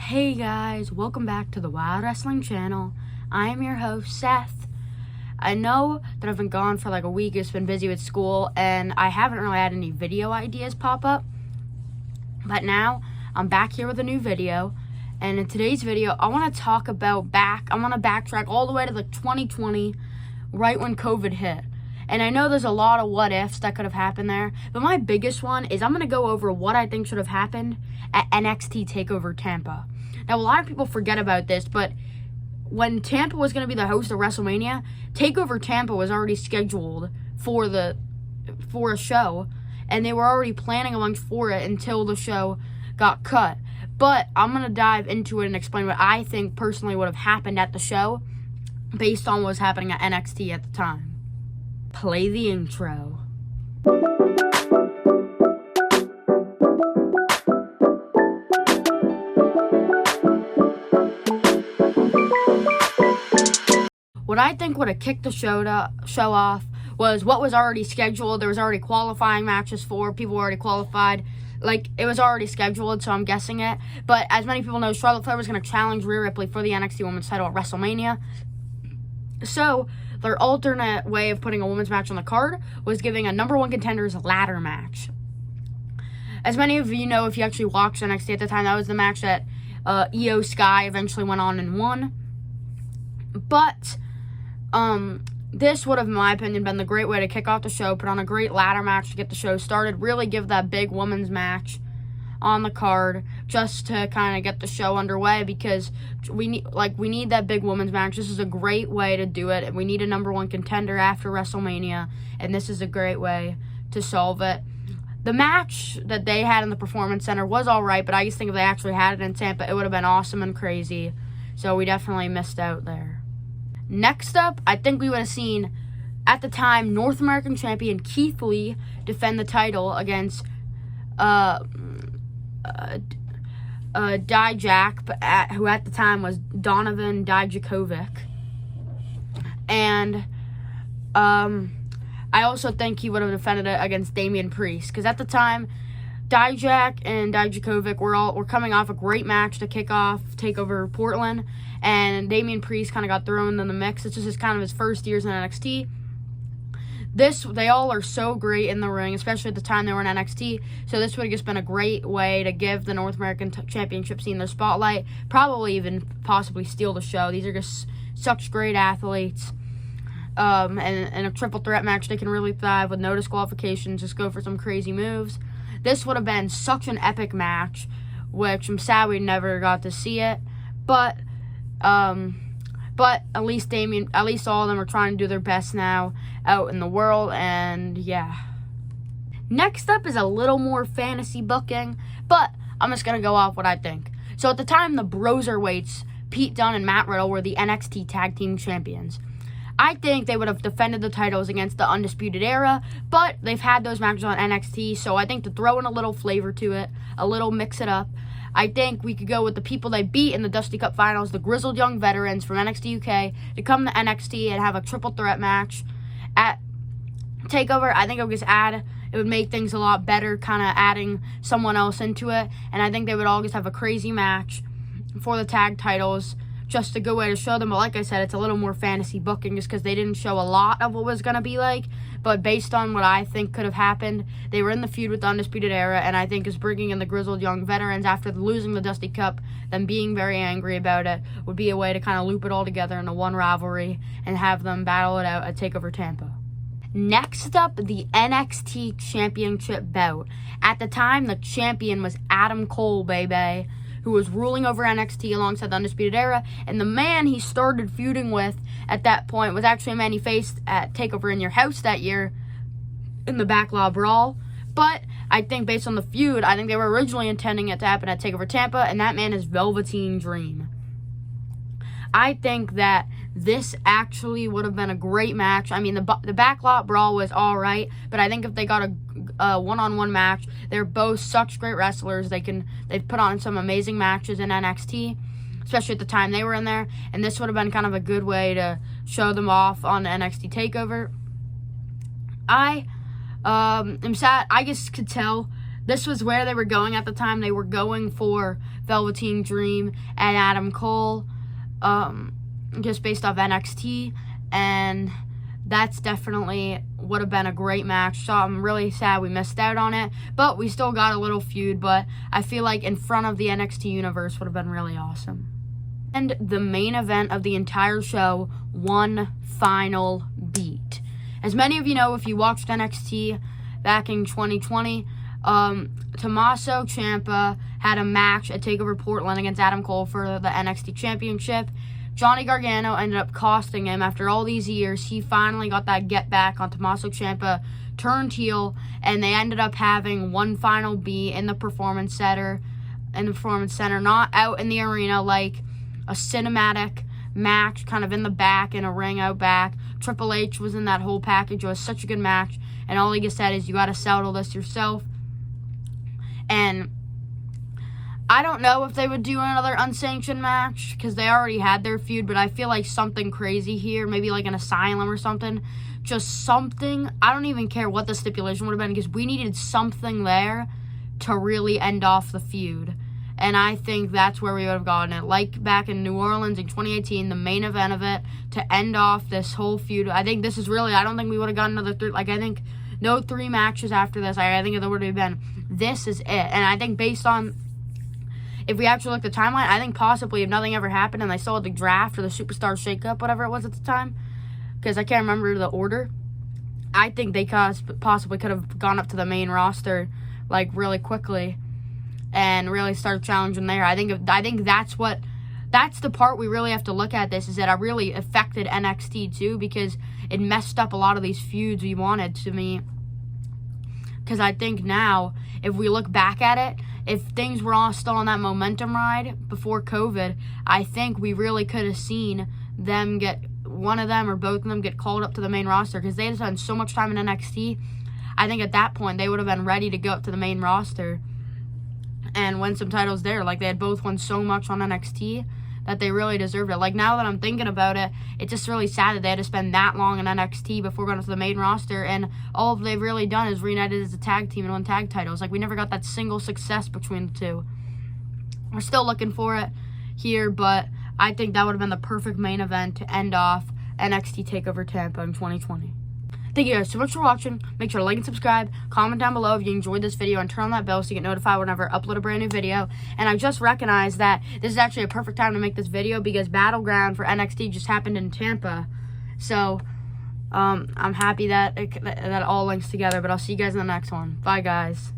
Hey guys, welcome back to the Wild Wrestling Channel. I am your host, Seth. I know that I've been gone for like a week. It's been busy with school, and I haven't really had any video ideas pop up. But now, I'm back here with a new video. And in today's video, I want to talk about I want to backtrack all the way to like 2020, right when COVID hit. And I know there's a lot of what ifs that could have happened there, but my biggest one is I'm going to go over what I think should have happened at NXT Takeover Tampa. Now, a lot of people forget about this, but when Tampa was going to be the host of WrestleMania, Takeover Tampa was already scheduled for a show, and they were already planning a bunch for it until the show got cut. But I'm going to dive into it and explain what I think personally would have happened at the show based on what was happening at NXT at the time. Play the intro. What I think would have kicked the show off was what was already scheduled. There was already qualifying matches for. People were already qualified. Like, it was already scheduled, so I'm guessing it. But as many people know, Charlotte Flair was going to challenge Rhea Ripley for the NXT Women's title at WrestleMania. So their alternate way of putting a women's match on the card was giving a number one contender's ladder match. As many of you know, if you actually watched NXT at the time, that was the match that Io Sky eventually went on and won. But this would have, in my opinion, been the great way to kick off the show, put on a great ladder match to get the show started, really give that big women's match on the card just to kind of get the show underway, because we need that big women's match. This is a great way to do it. We need a number one contender after WrestleMania, and this is a great way to solve it. The match that they had in the Performance Center was all right, but I just think if they actually had it in Tampa, it would have been awesome and crazy. So we definitely missed out there. Next up, I think we would have seen, at the time, North American champion Keith Lee defend the title against Dijak, who at the time was Donovan Dijakovic. And I also think he would have defended it against Damian Priest, because at the time, Dijak and Dijakovic were coming off a great match to kick off Takeover Portland, and Damian Priest kind of got thrown in the mix. This is kind of his first years in NXT. They all are so great in the ring, especially at the time they were in NXT. So this would have just been a great way to give the North American Championship scene their spotlight, probably even possibly steal the show. These are just such great athletes. And in a triple threat match, they can really thrive with no disqualifications, just go for some crazy moves. This would have been such an epic match, which I'm sad we never got to see it. But at least all of them are trying to do their best now out in the world, and yeah. Next up is a little more fantasy booking, but I'm just going to go off what I think. So at the time, the Broserweights, Pete Dunne and Matt Riddle, were the NXT Tag Team Champions. I think they would have defended the titles against the Undisputed Era, but they've had those matches on NXT, so I think to throw in a little flavor to it, a little mix it up, I think we could go with the people they beat in the Dusty Cup Finals, the Grizzled Young Veterans from NXT UK, to come to NXT and have a triple threat match at Takeover. I think it would make things a lot better, kind of adding someone else into it, and I think they would all just have a crazy match for the tag titles, just a good way to show them. But like I said, it's a little more fantasy booking just because they didn't show a lot of what was going to be like. But based on what I think could have happened, they were in the feud with the Undisputed Era, and I think is bringing in the Grizzled Young Veterans after losing the Dusty Cup, them being very angry about it, would be a way to kind of loop it all together into one rivalry and have them battle it out at TakeOver Tampa. Next up, the NXT Championship bout. At the time, the champion was Adam Cole, baby, who was ruling over NXT alongside the Undisputed Era, and the man he started feuding with at that point was actually a man he faced at TakeOver in Your House that year in the Backlaw Brawl. But I think based on the feud, I think they were originally intending it to happen at TakeOver Tampa, and that man is Velveteen Dream. I think that this actually would have been a great match. I mean, the Backlot Brawl was all right, but I think if they got a one-on-one match, they're both such great wrestlers. They've put on some amazing matches in NXT, especially at the time they were in there, and this would have been kind of a good way to show them off on NXT TakeOver. I am sad. I just could tell this was where they were going at the time. They were going for Velveteen Dream and Adam Cole, just based off NXT, and that's definitely would have been a great match. So I'm really sad we missed out on it, but we still got a little feud, but I feel like in front of the NXT universe would have been really awesome. And the main event of the entire show, one final beat. As many of you know, if you watched NXT back in 2020, Tommaso Ciampa had a match at Takeover Portland against Adam Cole for the NXT Championship. Johnny Gargano ended up costing him. After all these years, he finally got that get back on Tommaso Ciampa, turned heel, and they ended up having one final beat in the Performance Center, not out in the arena, like a cinematic match, kind of in the back, in a ring out back. Triple H was in that whole package. It was such a good match, and all he just said is, you got to settle this yourself. And I don't know if they would do another unsanctioned match, because they already had their feud, but I feel like something crazy here, maybe like an asylum or something, just something. I don't even care what the stipulation would have been, because we needed something there to really end off the feud. And I think that's where we would have gotten it. Like back in New Orleans in 2018, the main event of it, to end off this whole feud. I think this is really, I don't think we would have gotten another three. Like, I think no 3 matches after this. I think there would have been, this is it. And I think based on, if we actually look at the timeline, I think possibly if nothing ever happened and they still had the draft or the Superstar Shakeup, whatever it was at the time, because I can't remember the order, I think they possibly could have gone up to the main roster, like, really quickly and really start challenging there. I think that's the part we really have to look at this, is that it really affected NXT too, because it messed up a lot of these feuds we wanted to me. Because I think now, if we look back at it, if things were all still on that momentum ride before COVID, I think we really could have seen them get, one of them or both of them get called up to the main roster, because they had spent so much time in NXT. I think at that point they would have been ready to go up to the main roster and win some titles there. Like, they had both won so much on NXT that they really deserved it. Like, now that I'm thinking about it, it's just really sad that they had to spend that long in NXT before going to the main roster, and all they've really done is reunited as a tag team and won tag titles. Like, we never got that single success between the two. We're still looking for it here, but I think that would have been the perfect main event to end off NXT TakeOver Tampa in 2020. Thank you guys so much for watching. Make sure to like and subscribe. Comment down below if you enjoyed this video, and turn on that bell so you get notified whenever I upload a brand new video. And I just recognized that this is actually a perfect time to make this video, because Battleground for NXT just happened in Tampa. So I'm happy that that all links together. But I'll see you guys in the next one. Bye, guys.